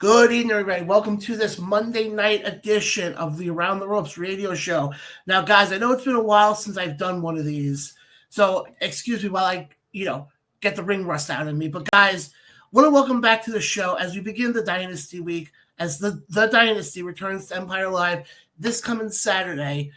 Good evening, everybody. Welcome to this Monday night edition of the Around the Ropes radio show. Now, guys, I know it's been a while since I've done one of these, so excuse me while I, get the ring rust out of me. But, guys, I want to welcome back to the show as we begin the Dynasty week, as the Dynasty returns to Empire Live this coming Saturday.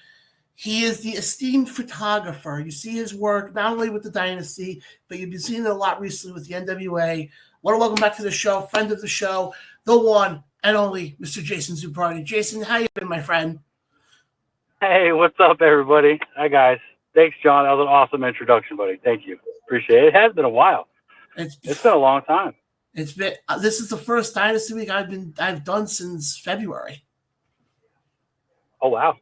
He is the esteemed photographer. You see his work not only with the Dynasty, but you've been seeing it a lot recently with the NWA. I want to welcome back to the show, friend of the show, the one and only Mr. Jason Zuppardi. Jason, how you been, my friend? Hey, what's up, everybody? Hi, guys. Thanks, John. That was an awesome introduction, buddy. Thank you. Appreciate it. It has been a while. It's been a long time. It's been. This is the first Dynasty week I've done since February. Oh wow!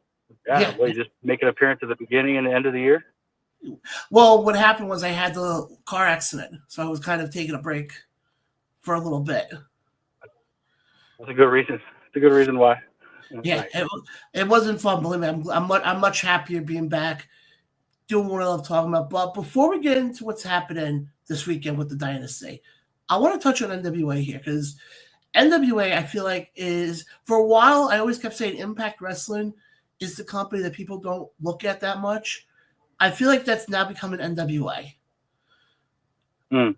Yeah. Well, you just make an appearance at the beginning and the end of the year. Well, what happened was I had the car accident, so I was kind of taking a break for a little bit. That's a good reason. It's a good reason why. Yeah, nice. It wasn't fun. Believe me, I'm much happier being back, doing what I love talking about. But before we get into what's happening this weekend with the Dynasty, I want to touch on NWA here because NWA, I feel like, is, for a while, I always kept saying Impact Wrestling is the company that people don't look at that much. I feel like that's now becoming NWA. And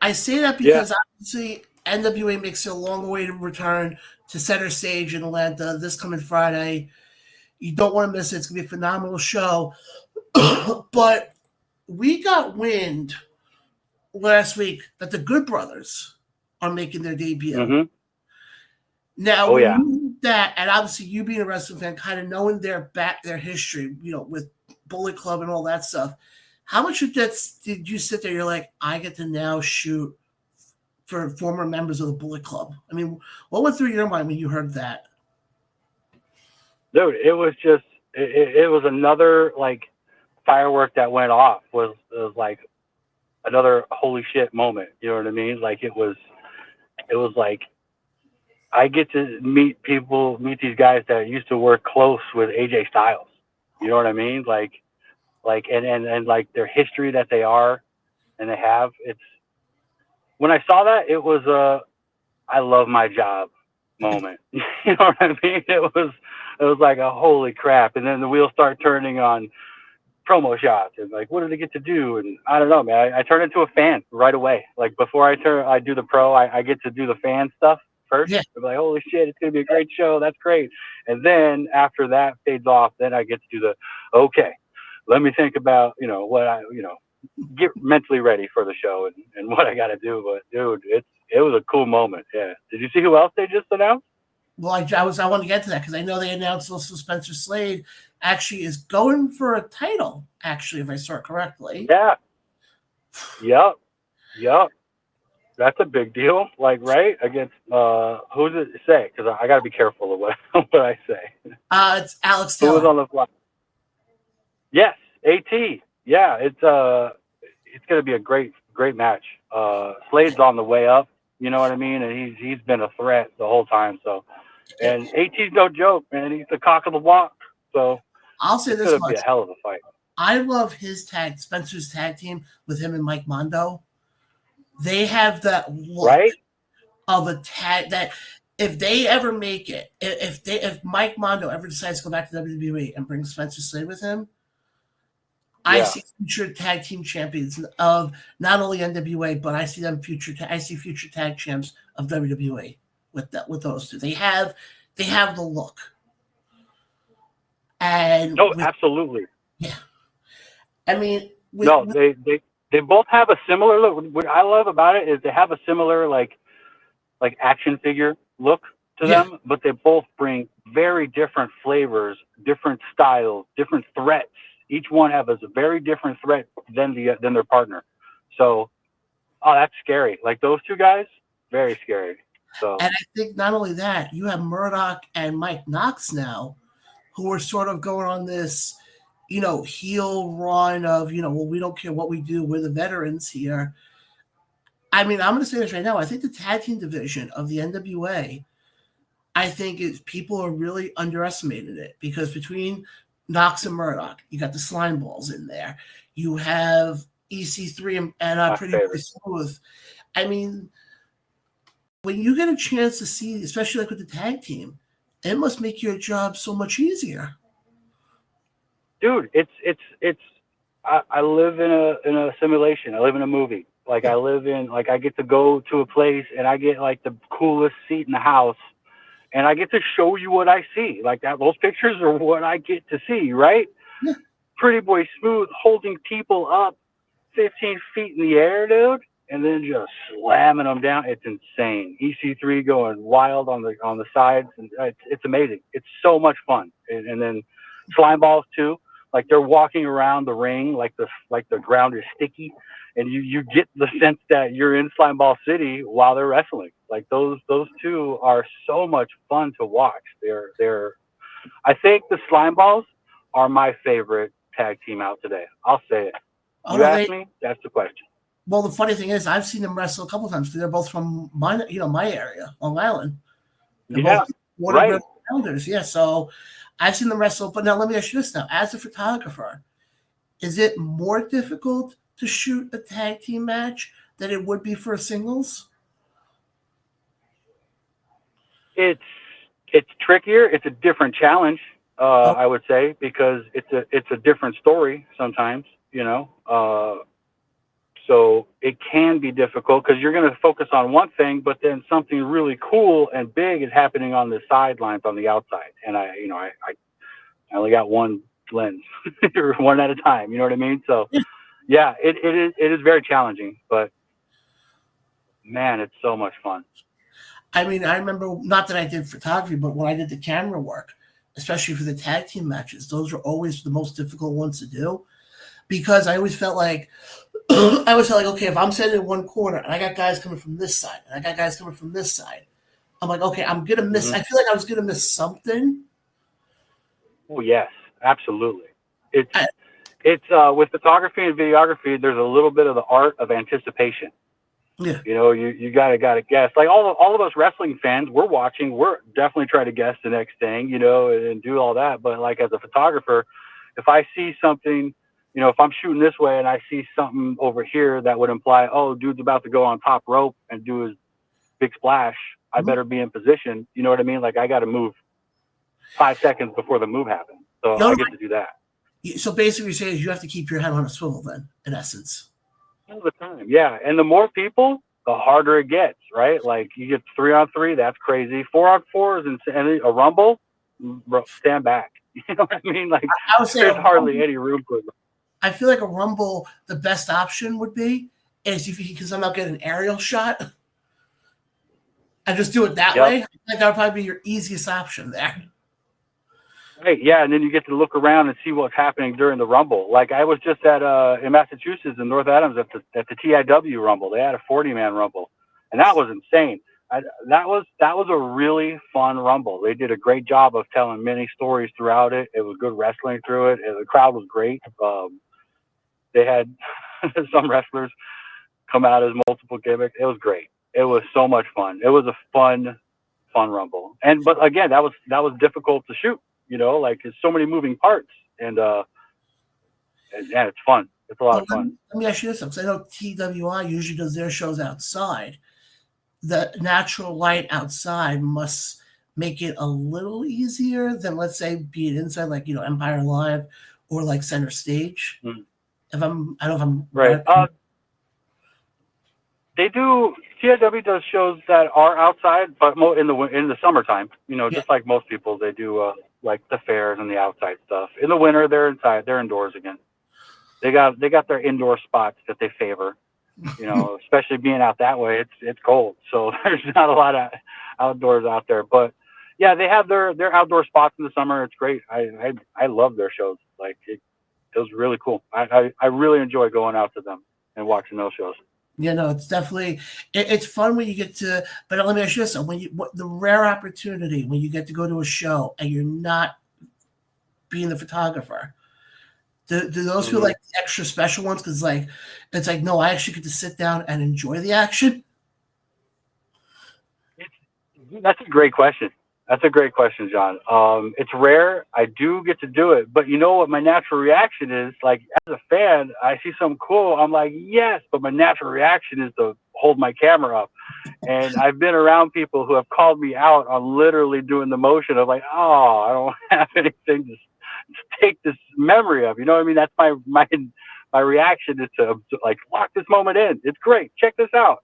I say that because obviously NWA makes it a long way to return to Center Stage in Atlanta this coming Friday. You don't want to miss it. It's going to be a phenomenal show. But we got wind last week that the Good Brothers are making their debut. Mm-hmm. Now, we knew that, and obviously you being a wrestling fan, kind of knowing their history, with Bullet Club and all that stuff, how much of that did you sit there, you're like, I get to now shoot for former members of the Bullet Club? I mean, what went through your mind when you heard that? Dude, it was just, it was another, firework that went off. It was like another holy shit moment. You know what I mean? It was like, I get to meet these guys that used to work close with AJ Styles. You know what I mean? And their history that they are and they have. It's, when I saw that, it was a I love my job moment. You know what I mean? It was like a holy crap. And then the wheels start turning on promo shots and what do they get to do? And I don't know, man. I turn into a fan right away. Before I do the pro, I get to do the fan stuff first. Yeah. I'm like, holy shit, it's gonna be a great show. That's great. And then after that fades off, then I get to do the let me think about, what get mentally ready for the show and what I got to do. But dude, it was a cool moment. Yeah. Did you see who else they just announced? Well, I want to get to that because I know they announced also Spencer Slade actually is going for a title. Actually, if I saw it correctly. Yeah. Yep. That's a big deal. Right against who's it say? Because I got to be careful of what I say. It's Alex Taylor. Who was on the fly? Yes, AT. Yeah, it's going to be a great match. Slade's on the way up, you know what I mean, and he's been a threat the whole time. So, and AT's no joke, man. He's the cock of the walk. So I'll say this much: it's going to be a hell of a fight. I love Spencer's tag team with him and Mike Mondo. They have that look of a tag that if they ever make it, if Mike Mondo ever decides to go back to WWE and bring Spencer Slade with him. I see future tag team champions of not only NWA, but I see them future tag champs of WWE with those two. They have the look. And absolutely. Yeah. I mean, they both have a similar look. What I love about it is they have a similar like action figure look to them, but they both bring very different flavors, different styles, different threats. Each one has a very different threat than their partner. So, that's scary. Those two guys, very scary. So, and I think not only that, you have Murdoch and Mike Knox now, who are sort of going on this, heel run of, well, we don't care what we do. We're the veterans here. I mean, I'm going to say this right now. I think the tag team division of the NWA, I think people are really underestimating it because between Knox and Murdoch, you got the slime balls in there. You have EC3 and Pretty Boy Smooth. I mean, when you get a chance to see, especially like with the tag team, it must make your job so much easier. Dude, I live in a simulation. I live in a movie. Like I live in, like I get to go to a place and I get like the coolest seat in the house and I get to show you what I see. Like that, those pictures are what I get to see, right? Yeah. Pretty Boy Smooth holding people up 15 feet in the air, dude, and then just slamming them down. It's insane. EC3 going wild on the sides, and it's amazing. It's so much fun. And then slime balls too. Like they're walking around the ring, like the ground is sticky, and you get the sense that you're in Slime Ball City while they're wrestling. Like those two are so much fun to watch. They're I think the Slime Balls are my favorite tag team out today. I'll say it. You ask me, that's the question. Well, the funny thing is, I've seen them wrestle a couple of times. They're both from my area, Long Island. They're both right. Rounders. Yeah, so I've seen them wrestle. But now let me ask you this: now, as a photographer, is it more difficult to shoot a tag team match than it would be for a singles? It's trickier. It's a different challenge, I would say, because it's a different story sometimes. So it can be difficult because you're going to focus on one thing, but then something really cool and big is happening on the sidelines on the outside. And I only got one lens or one at a time. You know what I mean? So yeah, it is very challenging, but man, it's so much fun. I mean, I remember, not that I did photography, but when I did the camera work, especially for the tag team matches, those were always the most difficult ones to do, because I always felt like, okay, if I'm sitting in one corner and I got guys coming from this side and I got guys coming from this side, I'm like, okay, I'm going to miss. I feel like I was going to miss something. Oh, yes, absolutely. It's with photography and videography, there's a little bit of the art of anticipation. Yeah. You gotta guess. Like all of us wrestling fans, we're definitely trying to guess the next thing, and do all that. But like as a photographer, if I see something, if I'm shooting this way and I see something over here that would imply, oh, dude's about to go on top rope and do his big splash, I better be in position. You know what I mean? Like I got to move 5 seconds before the move happens. So I get to do that. So basically, you're saying you have to keep your head on a swivel, then, in essence. All the time, yeah. And the more people, the harder it gets, right? Like you get 3-on-3, that's crazy. 4-on-4s and a rumble, stand back. You know what I mean? Like there's hardly any room for them. I feel like a rumble, the best option would be is if you can somehow get an aerial shot and just do it that way. I think that would probably be your easiest option there. Right, yeah, and then you get to look around and see what's happening during the Rumble. Like I was just in Massachusetts in North Adams at the TIW Rumble. They had a 40-man Rumble, and that was insane. That was a really fun Rumble. They did a great job of telling many stories throughout it. It was good wrestling through it. The crowd was great. They had some wrestlers come out as multiple gimmicks. It was great. It was so much fun. It was a fun Rumble. But again, that was difficult to shoot. Like there's so many moving parts, and it's fun. It's a lot of fun. Let me ask you this, because I know TWI usually does their shows outside. The natural light outside must make it a little easier than, let's say, be it inside, like Empire Live or like Center Stage. I don't know if I'm right. They do. TIW does shows that are outside, but more in the summertime. Just like most people, they do like the fairs and the outside stuff. In the winter, they're inside. They're indoors again. They got their indoor spots that they favor. Especially being out that way, it's cold, so there's not a lot of outdoors out there. But yeah, they have their outdoor spots in the summer. It's great. I love their shows. Like it was really cool. I really enjoy going out to them and watching those shows. It's definitely it's fun when you get to. But let me ask you this: the rare opportunity when you get to go to a show and you're not being the photographer, do those feel like the extra special ones? Because it's like no, I actually get to sit down and enjoy the action. That's a great question. That's a great question, John. It's rare. I do get to do it, but you know what my natural reaction is? Like as a fan, I see something cool. I'm like, yes, but my natural reaction is to hold my camera up. And I've been around people who have called me out on literally doing the motion of like, oh, I don't have anything to take this memory of. You know what I mean? That's my reaction is to like lock this moment in. It's great. Check this out.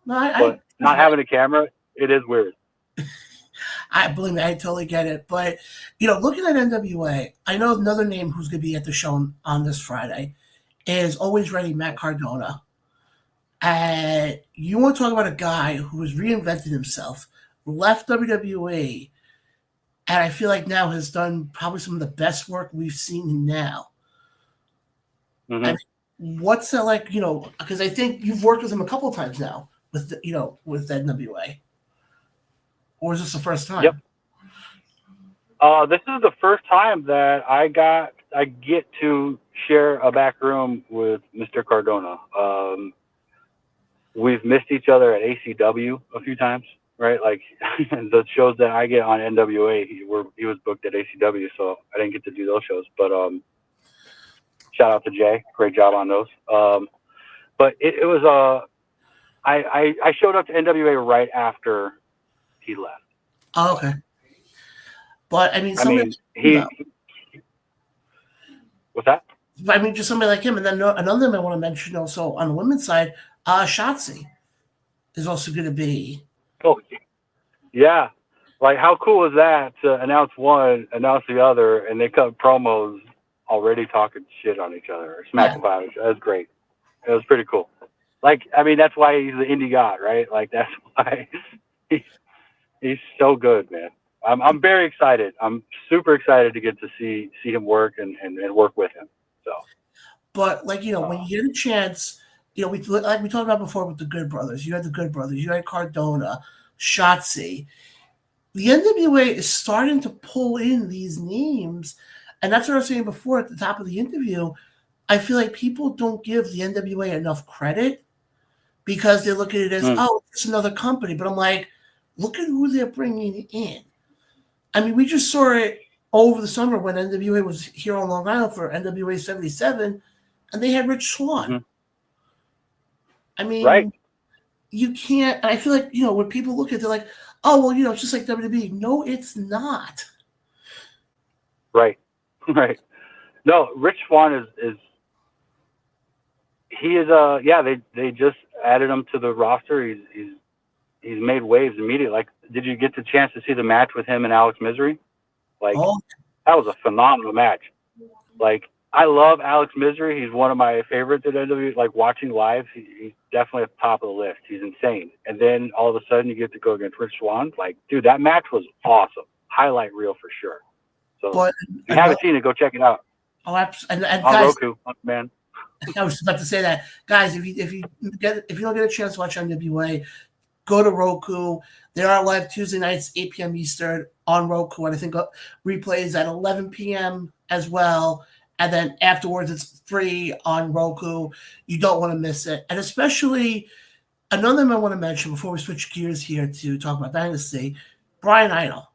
No, But not having a camera, it is weird. I believe me, I totally get it. But looking at NWA, I know another name who's going to be at the show on this Friday is Always Ready Matt Cardona. And you want to talk about a guy who has reinvented himself, left WWE, and I feel like now has done probably some of the best work we've seen now. Mm-hmm. I mean, what's that like? Because I think you've worked with him a couple of times now with with NWA. Or is this the first time? Yep. This is the first time that I get to share a back room with Mr. Cardona. We've missed each other at ACW a few times, right? Like the shows that I get on NWA, he was booked at ACW, so I didn't get to do those shows. But shout out to Jay, great job on those. But it was I showed up to NWA right after he left. Oh, okay. But I mean, what's that? I mean, just somebody like him, and then another thing I want to mention also on the women's side, Shotzi is also going to be. Oh, yeah! Like how cool is that to announce one, announce the other, and they cut promos already talking shit on each other, or smacking about each other. That was great. It was pretty cool. Like, I mean, that's why he's the indie god, right? Like that's why he's so good, man. I'm very excited. I'm super excited to get to see him work and work with him. So, but like when you get a chance, we talked about before with the Good Brothers. You had the Good Brothers. You had Cardona, Shotzi. The NWA is starting to pull in these names, and that's what I was saying before at the top of the interview. I feel like people don't give the NWA enough credit because they look at it as, oh, it's another company. But I'm like, look at who they're bringing in. I mean, we just saw it over the summer when NWA was here on Long Island for NWA 77, and they had Rich Swann. Mm-hmm. I mean, right. You can't. I feel like, when people look at it, they're like, oh, well, it's just like WWE. No, it's not. Right. Right. No, Rich Swann is they just added him to the roster. He's made waves immediately. Like, did you get the chance to see the match with him and Alex Misery? Like, that was a phenomenal match. Like, I love Alex Misery. He's one of my favorites at NWA. Like, watching live, he's definitely at the top of the list. He's insane. And then all of a sudden, you get to go against Rich Swann. Like, dude, that match was awesome. Highlight reel for sure. So, if you haven't seen it, go check it out. Oh, absolutely. And on guys, Roku, man. I was about to say that, guys. If you don't get a chance to watch NWA, go to Roku. There are live Tuesday nights, 8 p.m. Eastern on Roku, and I think replays at 11 p.m. as well. And then afterwards, it's free on Roku. You don't want to miss it. And especially, another thing I want to mention before we switch gears here to talk about Dynasty, Brian Idol,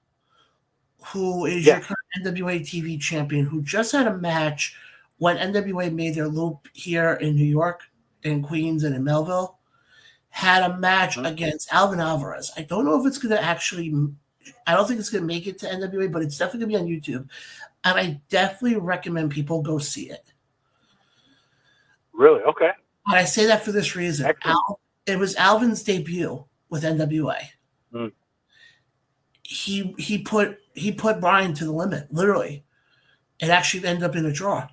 who is your current NWA TV champion, who just had a match when NWA made their loop here in New York, in Queens, and in Melville. Had a match against Alvin Alvarez. I don't know if it's going to I don't think it's going to make it to NWA, but it's definitely going to be on YouTube. And I definitely recommend people go see it. Really? Okay. And I say that for this reason. It was Alvin's debut with NWA. Mm. He put Brian to the limit, literally. It actually ended up in a draw.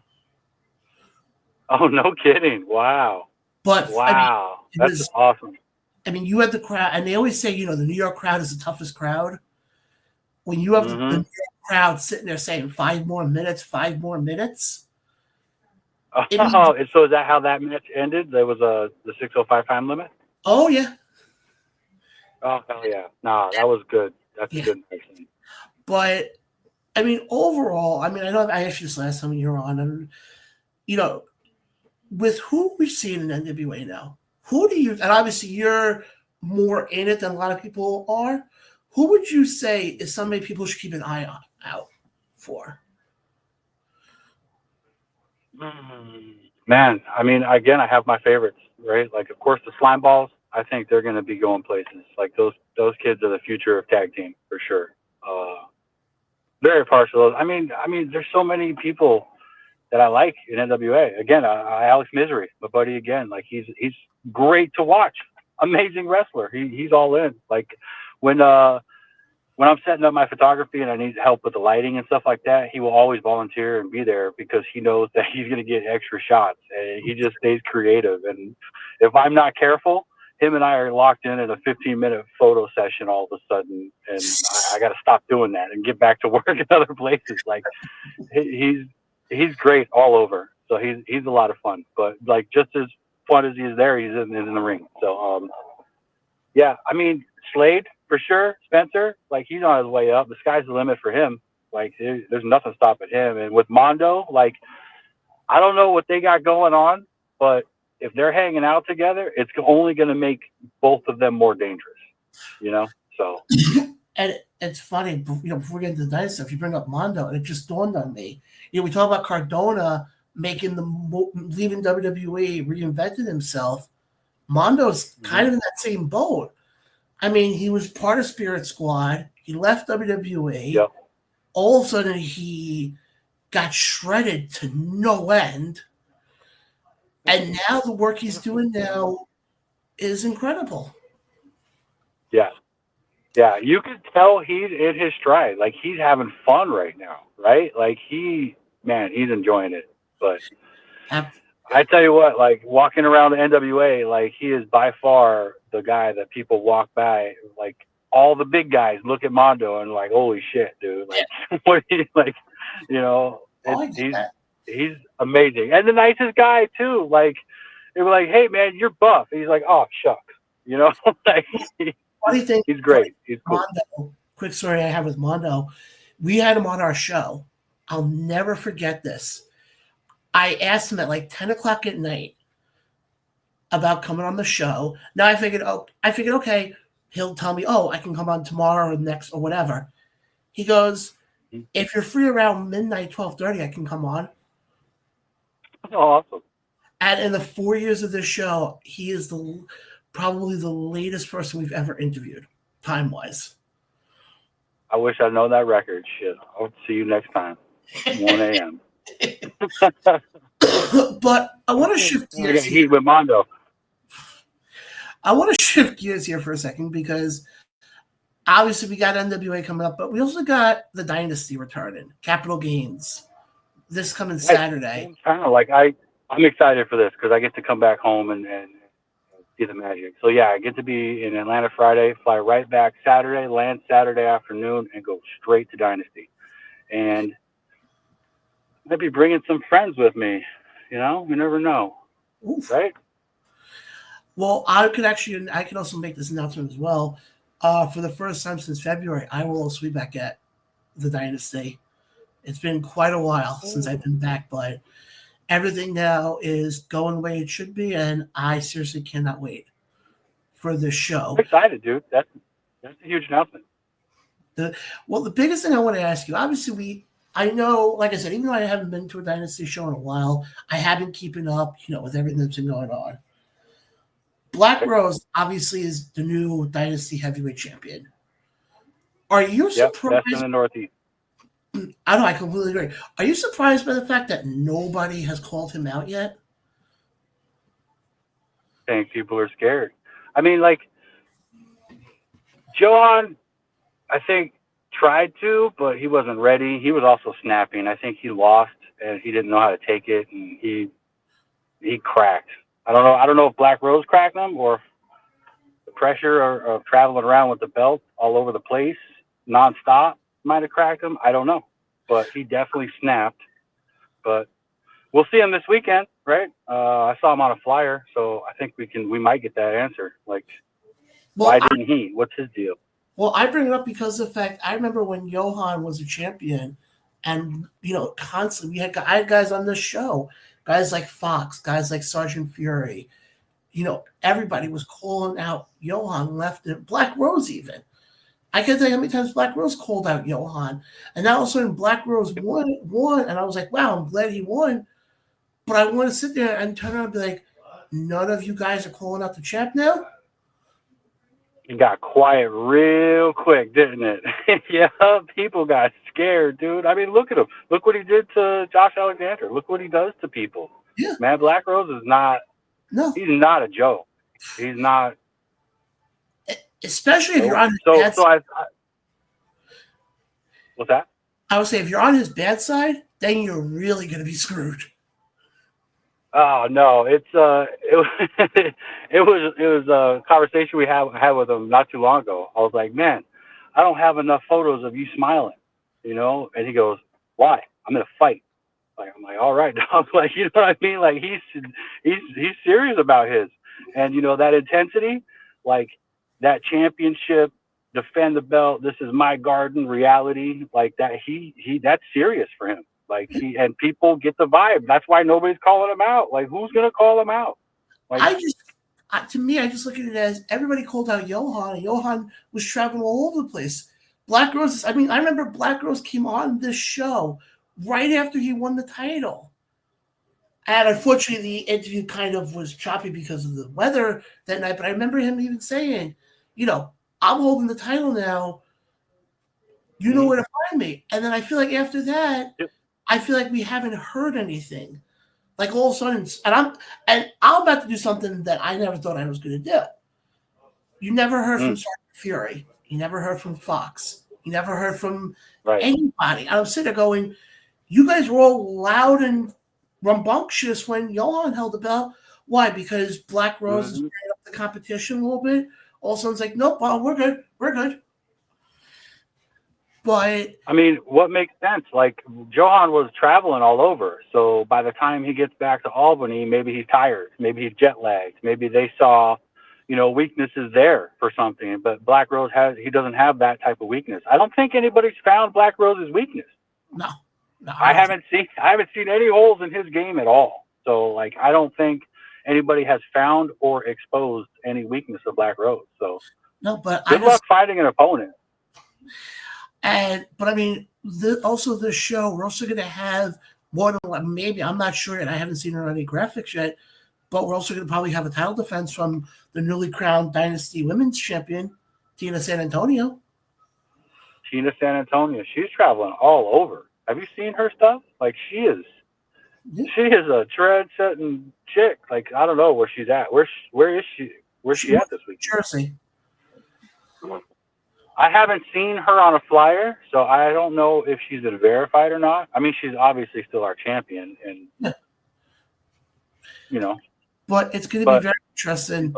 Oh, no kidding. Wow. But wow. That's awesome. I mean, you had the crowd, and they always say, the New York crowd is the toughest crowd. When you have the New York crowd sitting there saying 5 more minutes. Oh, so is that how that match ended? There was the 6:05 time limit? Oh, yeah. Oh, hell yeah. Nah, that was good. That's a good person. But, I mean, overall, I know I asked you this last time you were on, and, with who we've seen in NWA now, and obviously you're more in it than a lot of people are, who would you say is somebody people should keep an eye out for? Man, I mean, again, I have my favorites, right? Like, of course, the Slime Balls. I think they're going to be going places. Like those kids are the future of tag team for sure. Very partial. I mean, there's so many people that I like in NWA. Again, Alex Misery, my buddy. Again, like he's great to watch. Amazing wrestler. He's all in. Like when I'm setting up my photography and I need help with the lighting and stuff like that, he will always volunteer and be there because he knows that he's going to get extra shots. And he just stays creative. And if I'm not careful, him and I are locked in at a 15-minute photo session all of a sudden, and I got to stop doing that and get back to work in other places. Like he's great all over. So he's a lot of fun. But like just as fun as he is there, he's in the ring. So yeah, I mean Slade for sure, Spencer, like he's on his way up. The sky's the limit for him. Like there's nothing stopping him. And with Mondo, like I don't know what they got going on, but if they're hanging out together, it's only going to make both of them more dangerous, you know? So. And it's funny, before we get into the Dynasty stuff, you bring up Mondo, and it just dawned on me. We talk about Cardona leaving WWE, reinventing himself. Mondo's kind of in that same boat. I mean, he was part of Spirit Squad. He left WWE. Yep. All of a sudden, he got shredded to no end. And now the work he's doing now is incredible. Yeah. Yeah, you could tell he's in his stride. Like, he's having fun right now, right? Like, he's enjoying it. But I tell you what, like, walking around the NWA, like, he is by far the guy that people walk by. Like, all the big guys look at Mondo and like, holy shit, dude. Like, what he, like, you know, he's amazing. And the nicest guy, too. Like, they were like, hey, man, you're buff. He's like, oh, shucks. You know, like, funny thing, he's great. He's cool. Mondo, quick story I have with Mondo. We had him on our show. I'll never forget this. I asked him at like 10 o'clock at night about coming on the show. Now I figured, okay, he'll tell me, I can come on tomorrow or next or whatever. He goes, if you're free around midnight, 12:30, I can come on. Oh, awesome. And in the 4 years of this show, he is probably the latest person we've ever interviewed, time-wise. I wish I'd known that record. Shit. I'll see you next time. 1 a.m. But I want to shift gears here. Heat with Mondo. I want to shift gears here for a second because obviously we got NWA coming up, but we also got the Dynasty returning, Capital Gains, this coming Saturday. Kind of like I'm excited for this because I get to come back home and see the magic. So yeah, I get to be in Atlanta Friday, fly right back Saturday, land Saturday afternoon, and go straight to Dynasty. And I'd be bringing some friends with me. You know, you never know. Oof. Right? Well, I can also make this announcement as well. For the first time since February, I will also be back at the Dynasty. It's been quite a while since I've been back, but everything now is going the way it should be, and I seriously cannot wait for this show. I'm excited, dude. That's a huge announcement. The biggest thing I want to ask you, obviously I know, like I said, even though I haven't been to a Dynasty show in a while, I have been keeping up, with everything that's been going on. Black Rose obviously is the new Dynasty heavyweight champion. Are you surprised? Best in the Northeast. I know, I completely agree. Are you surprised by the fact that nobody has called him out yet? I think people are scared. I mean, like, Johan, I think, tried to, but he wasn't ready. He was also snapping. I think he lost, and he didn't know how to take it, and he cracked. I don't know if Black Rose cracked him or if the pressure of traveling around with the belt all over the place nonstop might have cracked him. I don't know, but he definitely snapped. But we'll see him this weekend, right? I saw him on a flyer, so I think we might get that answer. Like, why didn't he? What's his deal? Well, I bring it up because of the fact I remember when Johan was a champion, and constantly I had guys on this show, guys like Fox, guys like Sergeant Fury. Everybody was calling out Johan left and Black Rose even. I can't tell you how many times Black Rose called out Johan. And now all of a sudden Black Rose won, and I was like, wow, I'm glad he won. But I want to sit there and turn around and be like, none of you guys are calling out the champ now? It got quiet real quick, didn't it? Yeah, people got scared, dude. I mean, look at him. Look what he did to Josh Alexander. Look what he does to people. Yeah. Man, Black Rose is not. No. He's not a joke. He's not. Especially if you're on his bad side. What's that? I would say if you're on his bad side, then you're really going to be screwed. Oh no, it was a conversation we had with him not too long ago. I was like, man, I don't have enough photos of you smiling, you know. And he goes, why? I'm in a fight. Like, I'm like, all right, dog. Like, you know what I mean? Like, he's serious about his, and you know that intensity, like that championship, defend the belt. This is my garden reality, like that. He that's serious for him. Like and people get the vibe. That's why nobody's calling him out. Like, who's gonna call him out? Like, I just look at it as everybody called out Johan, and Johan was traveling all over the place. Black Rose. I mean, I remember Black Rose came on this show right after he won the title, and unfortunately, the interview kind of was choppy because of the weather that night. But I remember him even saying, you know, I'm holding the title now. You know where to find me. And then I feel like after that. Yep. I feel like we haven't heard anything. Like all of a sudden, and I'm about to do something that I never thought I was going to do. You never heard from Sergeant Fury. You never heard from Fox. You never heard from anybody. I was sitting there going, you guys were all loud and rambunctious when Johan held the belt. Why? Because Black Rose is bringing up the competition a little bit. All of a sudden, it's like, nope, well, we're good. We're good. But I mean, what makes sense? Like, Johan was traveling all over, so by the time he gets back to Albany, maybe he's tired, maybe he's jet lagged, maybe they saw, you know, weaknesses there for something. But Black Rose he doesn't have that type of weakness. I don't think anybody's found Black Rose's weakness. No, I haven't seen any holes in his game at all. So, like, I don't think anybody has found or exposed any weakness of Black Rose. So, no, but good luck finding an opponent. But I mean, also this show, we're also going to have one, maybe, I'm not sure yet, I haven't seen her on any graphics yet, but we're also going to probably have a title defense from the newly crowned Dynasty Women's Champion, Tina San Antonio. Tina San Antonio, she's traveling all over. Have you seen her stuff? Like, she is a trend-setting chick. Like, I don't know where she's at. Where is she? Where's she at this week? Jersey. I haven't seen her on a flyer, so I don't know if she's been verified or not. I mean, she's obviously still our champion, and you know. But it's going to be very interesting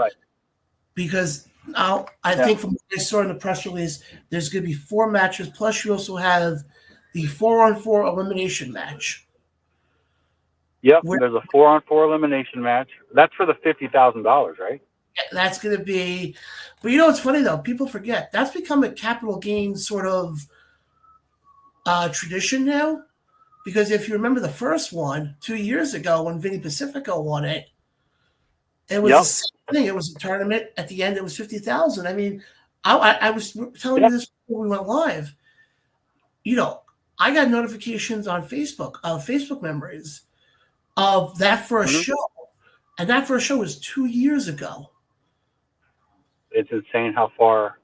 because now I think from what I saw in the press release, there's going to be 4 matches. Plus, you also have the 4-on-4 elimination match. Yep, there's a 4-on-4 elimination match. That's for the $50,000, right? That's going to be, but you know what's funny though? People forget that's become a capital gain sort of tradition now. Because if you remember the first one 2 years ago when Vinny Pacifico won it, it was the same thing. It was a tournament. At the end, it was $50,000. I mean, I was telling you this before we went live. You know, I got notifications on Facebook of Facebook memories of that first show, and that first show was 2 years ago. It's insane how far.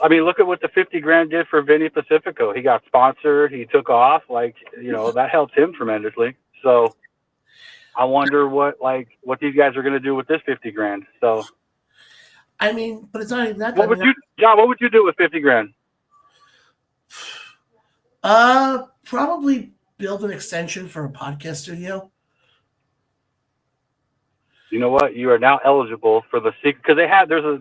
I mean, look at what the $50,000 did for Vinny Pacifico. He got sponsored. He took off. Like, you know, that helped him tremendously. So I wonder what these guys are going to do with this $50,000. So, I mean, but it's not even that. John? What would you do with $50,000? Probably build an extension for a podcast studio. You know what? You are now eligible for the secret because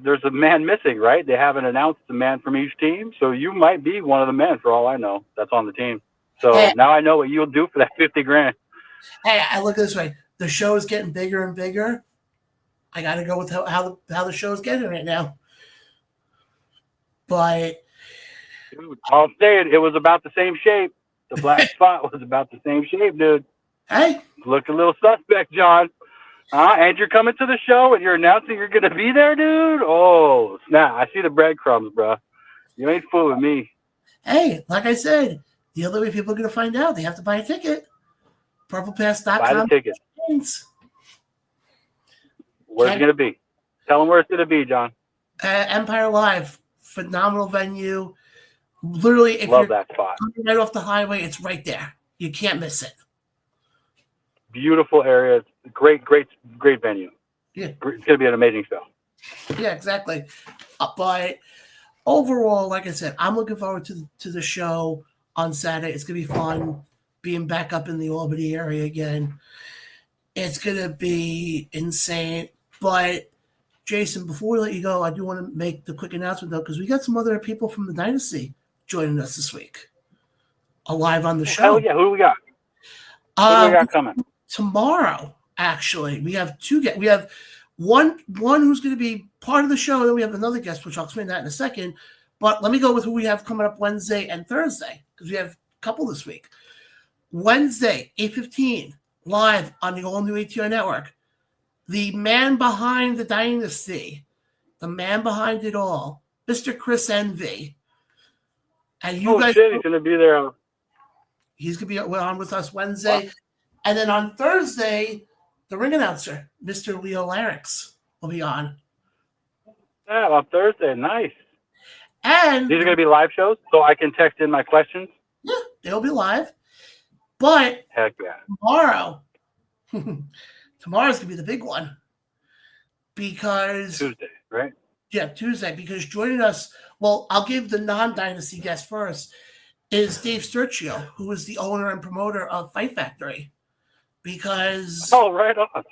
there's a man missing, right? They haven't announced the man from each team, so you might be one of the men for all I know that's on the team. So now I know what you'll do for that $50,000. Hey, I look at it this way: the show is getting bigger and bigger. I got to go with how the show is getting right now. But dude, I'll say it was about the same shape. The black spot was about the same shape, dude. Hey, looked a little suspect, John. And you're coming to the show and you're announcing you're going to be there, dude? Oh, snap. I see the breadcrumbs, bro. You ain't fooling me. Hey, like I said, the other way people are going to find out, they have to buy a ticket. PurplePass.com. Buy the ticket. Where's it going to be? Tell them where it's going to be, John. Empire Live, phenomenal venue. Literally, if Love you're that spot. coming right off the highway, it's right there. You can't miss it. Beautiful area. Great venue. Yeah. It's going to be an amazing show. Yeah, exactly. But overall, like I said, I'm looking forward to the show on Saturday. It's going to be fun being back up in the Albany area again. It's going to be insane. But, Jason, before we let you go, I do want to make the quick announcement, though, because we got some other people from the Dynasty joining us this week, live on the show. Hell yeah. Who do we got? Who do we got coming? Tomorrow, actually, we have two guests. We have one who's going to be part of the show, and then we have another guest, which I'll explain that in a second. But let me go with who we have coming up Wednesday and Thursday, because we have a couple this week. Wednesday, 8:15, live on the all-new ATR network. The man behind the Dynasty, the man behind it all, Mr. Chris Envy. And you guys, shit, he's going to be there. He's going to be on with us Wednesday. Wow. And then on Thursday, the ring announcer, Mr. Leo Larynx, will be on. Yeah, on Thursday. Nice. And these are going to be live shows, so I can text in my questions? Yeah, they'll be live. But heck yeah. Tomorrow's going to be the big one. Because Tuesday, right? Yeah, Tuesday. Because joining us, well, I'll give the non-Dynasty guest first, is Dave Sturcio, who is the owner and promoter of Fight Factory. Because right on.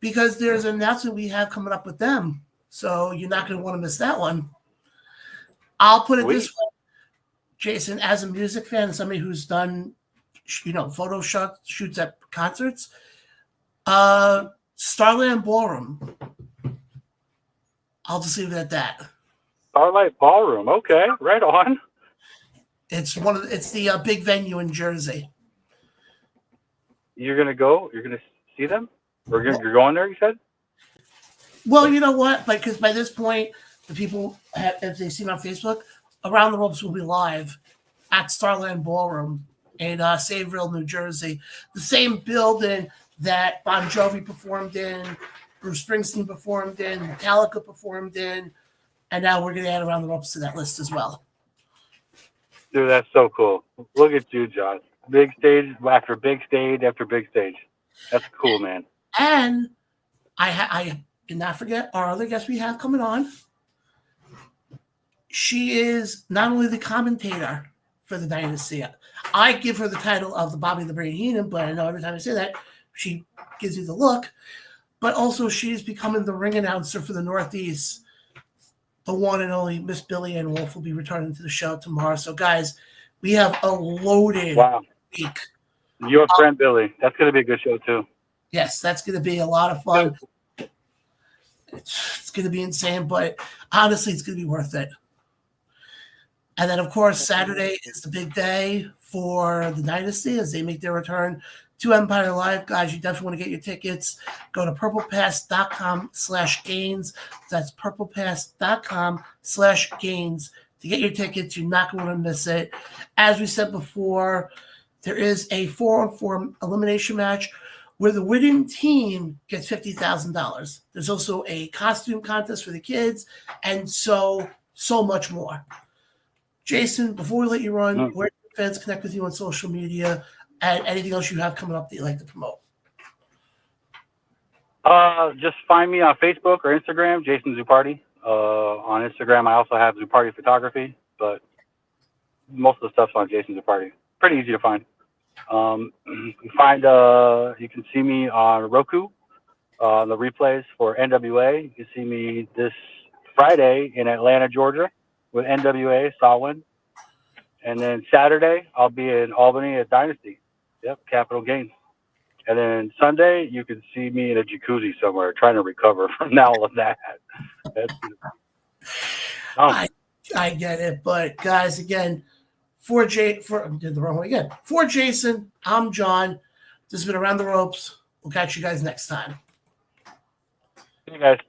Because there's an announcement we have coming up with them, so you're not going to want to miss that one. I'll put it this way, Jason, as a music fan, somebody who's done, photo shoots at concerts, Starland Ballroom. I'll just leave it at that. Starlight Ballroom, okay, right on. It's the big venue in Jersey. You're gonna go? You're gonna see them? Or you're going there? You said? Well, you know what? Because by this point, the people, if they see me on Facebook, Around the Ropes will be live at Starland Ballroom in Sayreville, New Jersey, the same building that Bon Jovi performed in, Bruce Springsteen performed in, Metallica performed in, and now we're gonna add Around the Ropes to that list as well. Dude, that's so cool. Look at you, John. Big stage after big stage after big stage. That's cool, man. And I did not forget our other guest we have coming on. She is not only the commentator for the Dynasty. I give her the title of the Bobby the Brain Heenan, but I know every time I say that, she gives you the look. But also she's becoming the ring announcer for the Northeast. The one and only Miss Billy Ann Wolf will be returning to the show tomorrow. So, guys, we have a loaded week. Your friend Billy. That's going to be a good show, too. Yes, that's going to be a lot of fun. It's going to be insane, but honestly, it's going to be worth it. And then, of course, Saturday is the big day for the Dynasty as they make their return to Empire Live. Guys, you definitely want to get your tickets. Go to purplepass.com/gains. That's purplepass.com/gains to get your tickets. You're not going to miss it. As we said before, there is a 4-on-4 elimination match where the winning team gets $50,000. There's also a costume contest for the kids and so much more. Jason, before we let you run, where can fans connect with you on social media and anything else you have coming up that you'd like to promote? Just find me on Facebook or Instagram, Jason Zuppardi. On Instagram, I also have Zupppardi Photography, but most of the stuff's on Jason Zuppardi. Pretty easy to find. You can see me on Roku, on the replays for NWA. You can see me this Friday in Atlanta, Georgia with NWA, Solwyn. And then Saturday, I'll be in Albany at Dynasty. Yep, Capital Gains. And then Sunday, you can see me in a jacuzzi somewhere trying to recover from all of that. I get it. But guys, again, I did the wrong way again. For Jason, I'm John. This has been Around the Ropes. We'll catch you guys next time. See you guys.